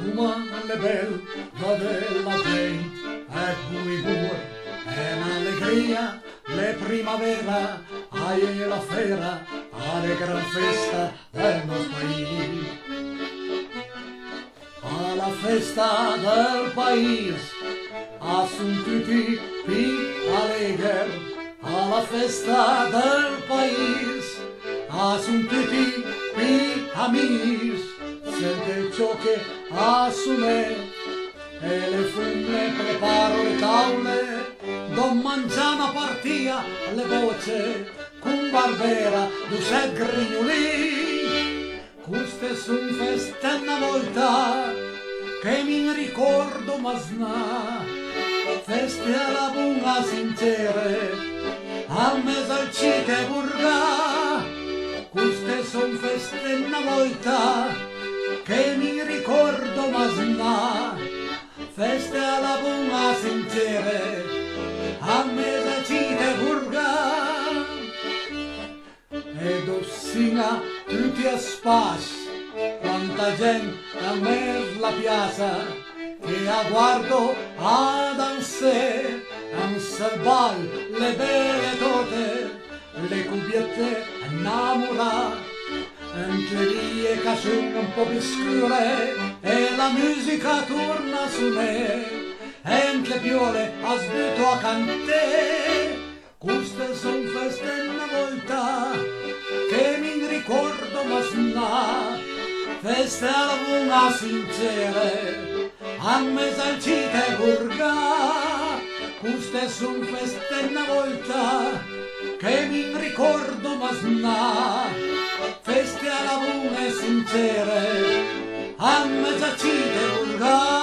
Come le belle della gente e buibur è un'allegria le primavera e la fera alle gran festa del nostro paese. Alla festa del paese sono tutti più allegri. Alla festa del paese sono tutti più amici. Sente ciò che assume e le fume preparo le tavole, don mangiana partia le voce con barbera du grignoli. Queste son feste una volta che mi ricordo masnà, feste alla buona sincere a mesalcite burgà. Queste son feste una volta che mi ricordo masnà, feste alla buona sincere a mesalcite burgà. Ed ossina tutti a spas, quanta gente a mer la piazza, che a guardo a danse, a salvar le belle tote, le cubbiette innamorate, anche vie che sono un po' più scure e la musica torna su me, e anche piole a sbuto a cantare. Queste son feste una volta che mi ricordo masnà, feste alla buona sincere a mesalcite burgà. Queste son feste una volta che mi ricordo masnà, feste alla buona sincere a mesalcite burgà.